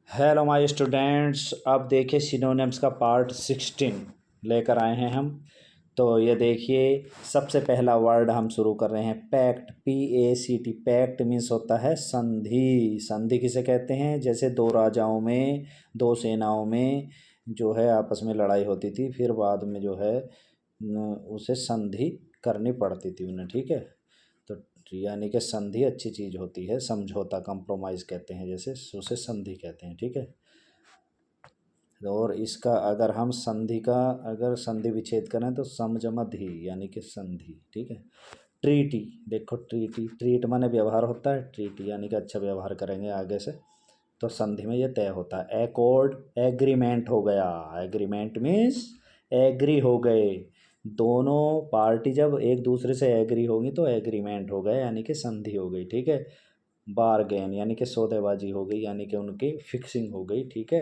Hello my students. अब देखिए synonyms का पार्ट 16 लेकर आए हैं हम। तो ये देखिए, सबसे पहला वर्ड हम शुरू कर रहे हैं पैक्ट। PACT। पैक्ट मीन्स होता है संधि। संधि किसे कहते हैं? जैसे दो राजाओं में, दो सेनाओं में जो है आपस में लड़ाई होती थी, फिर बाद में जो है उसे संधि करनी पड़ती थी उन्हें। ठीक है, तो यानी कि संधि अच्छी चीज़ होती है, समझौता, कंप्रोमाइज़ कहते हैं, जैसे उसे संधि कहते हैं। ठीक है, और इसका अगर हम संधि का अगर संधि विच्छेद करें तो समजमधि यानी कि संधि। ठीक है, ट्रीटी। देखो ट्रीटी, ट्रीट माने व्यवहार होता है, ट्रीटी यानी कि अच्छा व्यवहार करेंगे आगे से, तो संधि में ये तय होता है। एकॉर्ड, एग्रीमेंट हो गया। एग्रीमेंट मीन्स एग्री हो गए, दोनों पार्टी जब एक दूसरे से एग्री होगी तो एग्रीमेंट हो गया यानी कि संधि हो गई। ठीक है, बारगेन यानी कि सौदेबाजी हो गई, यानी कि उनकी फिक्सिंग हो गई। ठीक है,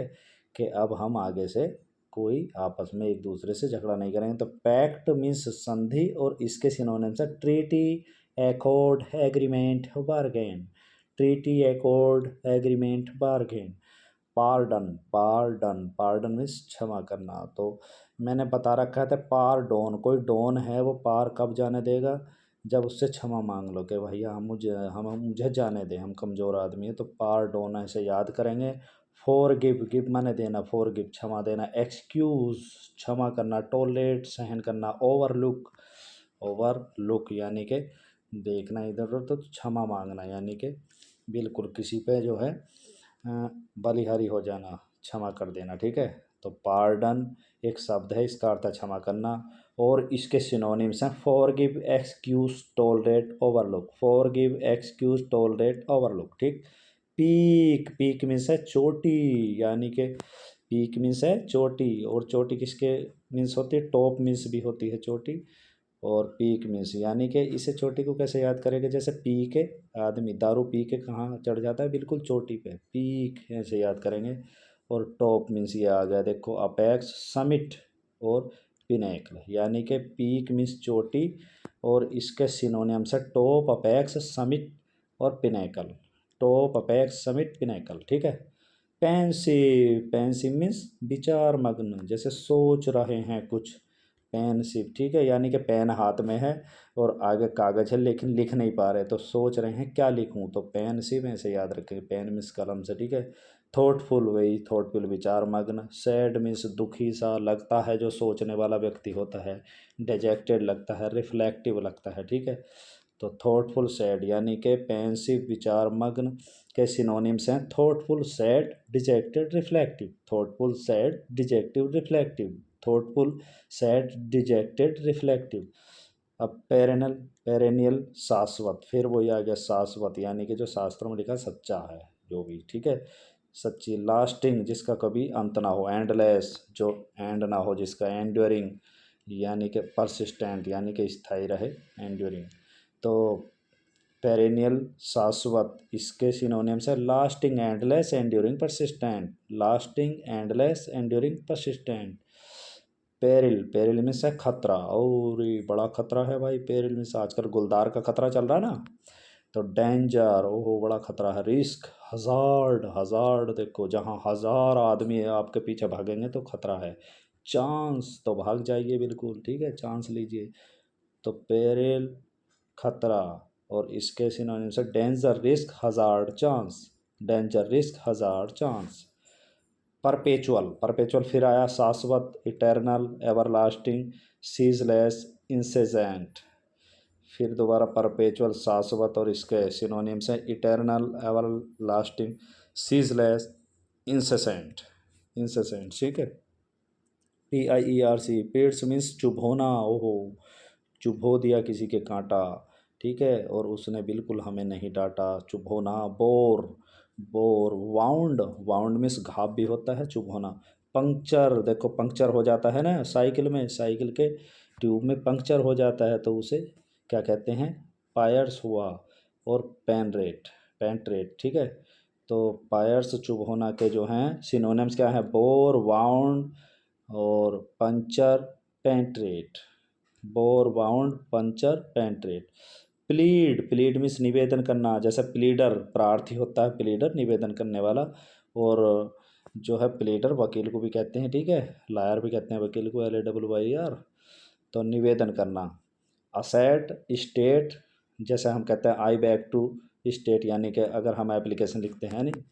कि अब हम आगे से कोई आपस में एक दूसरे से झगड़ा नहीं करेंगे। तो पैक्ट मीन्स संधि, और इसके सिनोनिम्स है treaty, accord, agreement, bargain. Treaty, accord, agreement, bargain. Pardon, pardon, pardon means क्षमा करना। तो मैंने बता रखा था पार डोन, कोई डोन है वो पार कब जाने देगा? जब उससे क्षमा मांग लो कि भैया मुझे जाने दें, हम कमज़ोर आदमी हैं। तो पार डोन ऐसे याद करेंगे। फोर गिव, गिव माने देना, फोर गिव क्षमा देना। एक्सक्यूज़ क्षमा करना। टॉलरेट सहन करना। ओवरलुक, ओवरलुक यानी कि देखना इधर उधर, तो क्षमा मांगना यानी कि बिल्कुल किसी पे जो है बलिहारी हो जाना, क्षमा कर देना। ठीक है, तो पार्डन एक शब्द है, इसका अर्थ है क्षमा करना। और इसके सिनोनिम्स हैं forgive, excuse, tolerate, overlook. Forgive, excuse, tolerate, overlook. ठीक। पीक, पीक मीन्स है चोटी, यानी कि पीक मीन्स है चोटी, और चोटी किसके मीन्स होती है? टॉप मीन्स भी होती है चोटी, और पीक मीन्स यानी कि इसे चोटी को कैसे याद करेंगे? जैसे पी के आदमी दारू पी के कहाँ चढ़ जाता है? बिल्कुल चोटी पे, पीक ऐसे याद करेंगे। और टॉप मीन्स ये आ गया, देखो अपेक्स, समिट और पिनेकल, यानी कि पीक मीन्स चोटी, और इसके सिनोनिम्स है टॉप, अपेक्स, समिट और pinnacle. Top, apex, summit, pinnacle. ठीक है। पेंसिव, पेंसिव मीन्स विचार मग्न, जैसे सोच रहे हैं कुछ। पेनसिव, ठीक है, यानी कि पेन हाथ में है और आगे कागज है लेकिन लिख नहीं पा रहे, तो सोच रहे हैं क्या लिखूं, तो पेनसिव ऐसे याद रखें। पेन मीन्स कलम से। ठीक है। थॉटफुल, वही थॉटफुल विचार मग्न। सैड मीन्स दुखी सा लगता है जो सोचने वाला व्यक्ति होता है। डिजेक्टेड लगता है, रिफ्लेक्टिव लगता है। ठीक है, तो थॉटफुल, सैड यानी कि पेंसिव विचार मग्न के सिनोनिम्स हैं thoughtful, sad, dejected, reflective. Thoughtful, sad, dejective, reflective. Thoughtful, sad, dejected, reflective. अब पेरेनल, पेरेनियल शाश्वत, फिर वही आ गया शाश्वत, यानी कि जो शास्त्रों में लिखा सच्चा है जो भी। ठीक है, सच्ची। लास्टिंग, जिसका कभी अंत ना हो। एंडलेस, जो एंड ना हो जिसका। एंड्योरिंग यानी कि परसिस्टेंट, यानी कि स्थायी रहे, एंड्योरिंग। तो पेरेनियल शाश्वत, इसके सिनोनिम्स है lasting, endless, enduring, persistent. Lasting, endless, enduring, persistent. Peril, peril में से खतरा, और ये बड़ा खतरा है भाई। पेरिल में से आजकल गुलदार का खतरा चल रहा है ना, तो डेंजर, ओहो बड़ा खतरा है। रिस्क, हजार्ड, हजार्ड देखो जहाँ 1000 आदमी आपके पीछे भागेंगे तो खतरा है। चांस, तो भाग जाइए बिल्कुल। ठीक है, चांस लीजिए। तो पेरिल, खतरा, और इसके सिनोनिम्स है danger, risk, hazard, chance. Danger, risk, hazard, chance. Perpetual, perpetual फिर आया, शाश्वत, इटर्नल, एवरलास्टिंग, सीजलेस, इंसेजेंट। फिर दोबारा परपेचुअल, शाश्वत, और इसके सिनोनिम्स हैं eternal, everlasting, ceaseless, incessant, incessant. ठीक है। PIERC, पीड्स मीन्स चुभ होना, ओहो चुभो दिया किसी के कांटा। ठीक है, और उसने बिल्कुल हमें नहीं डांटा, चुभ होना। Bore, bore. Wound, wound means घाव भी होता है, चुभ होना। पंक्चर, देखो पंक्चर हो जाता है ना साइकिल में, साइकिल के ट्यूब में पंक्चर हो जाता है तो उसे क्या कहते हैं? पायर्स हुआ। और पेन रेट, पेंट रेट। ठीक है, तो पायर्स, चुभ होना के जो हैं सिनोनिम्स क्या है? बोर, वाउंड और puncture, penetrate. Bore, wound, puncture, penetrate. Plead, plead means निवेदन करना, जैसे प्लीडर प्रार्थी होता है, प्लीडर निवेदन करने वाला। और जो है प्लीडर वकील को भी कहते हैं, ठीक है। लायर भी कहते हैं वकील को, LAYYR। तो निवेदन करना, असेट स्टेट, जैसे हम कहते हैं आई बैक टू स्टेट, यानी कि अगर हम एप्लीकेशन लिखते हैं नहीं,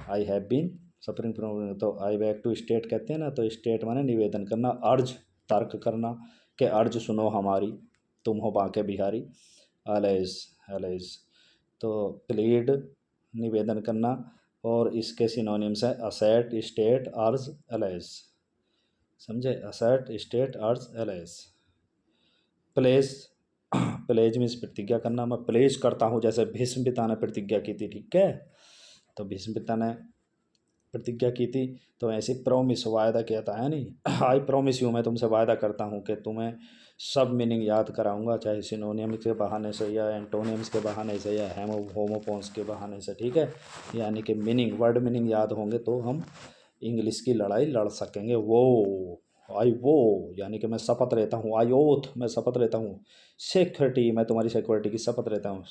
I have been suffering from, तो आई बैक टू स्टेट कहते हैं ना, तो स्टेट माने निवेदन करना। अर्ज तर्क करना कि अर्ज सुनो हमारी, तुम हो बांके बिहारी। अलेज अलेज तो प्लीड निवेदन करना, और इसके सिनोनिम्स है असेट स्टेट अर्ज अलेज, समझे। असेट स्टेट अर्ज एलेज। प्लेस, प्लेज मीन्स प्रतिज्ञा करना, मैं प्लेज करता हूँ, जैसे भीष्म पिता ने प्रतिज्ञा की थी, ठीक है। तो भीष्म पिता ने प्रतिज्ञा की थी, तो ऐसे प्रॉमिस वायदा किया था, है नहीं। आई प्रॉमिस यू, मैं तुमसे वायदा करता हूँ कि तुम्हें सब मीनिंग याद कराऊंगा, चाहे सिनोनिम्स के बहाने से या एंटोनिम्स के बहाने से या होमोफोन्स के बहाने से, ठीक है। यानी कि मीनिंग, वर्ड मीनिंग याद होंगे तो हम इंग्लिश की लड़ाई लड़ सकेंगे। वो यानी कि मैं शपथ लेता हूँ, आई ओथ मैं शपथ लेता हूँ। सिक्योरिटी, मैं तुम्हारी सिक्योरिटी की शपथ लेता हूँ,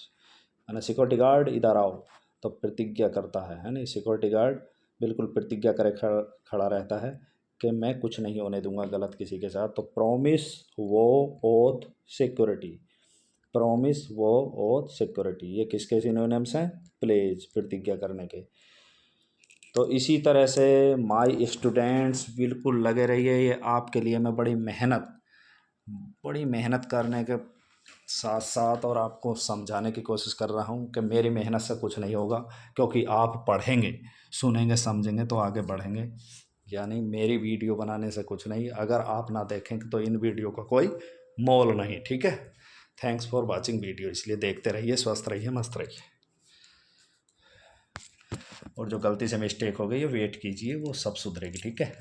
है ना। सिक्योरिटी गार्ड इधर आओ, तो प्रतिज्ञा करता है नहीं। सिक्योरिटी गार्ड बिल्कुल प्रतिज्ञा करे खड़ा रहता है कि मैं कुछ नहीं होने दूंगा गलत किसी के साथ। तो प्रॉमिस वो ओथ सिक्योरिटी, प्रॉमिस वो ओथ सिक्योरिटी, ये किसके सिनोनिम्स हैं? प्लेज, प्रतिज्ञा करने के। तो इसी तरह से माय स्टूडेंट्स बिल्कुल लगे रहिए, ये आपके लिए मैं बड़ी मेहनत करने के साथ साथ और आपको समझाने की कोशिश कर रहा हूँ कि मेरी मेहनत से कुछ नहीं होगा, क्योंकि आप पढ़ेंगे, सुनेंगे, समझेंगे तो आगे बढ़ेंगे। यानी मेरी वीडियो बनाने से कुछ नहीं, अगर आप ना देखेंगे तो इन वीडियो का कोई मोल नहीं, ठीक है। थैंक्स फॉर वॉचिंग वीडियो, इसलिए देखते रहिए, स्वस्थ रहिए, मस्त रहिए। और जो गलती से मिस्टेक हो गई है वेट कीजिए, वो सब सुधरेगी, ठीक है।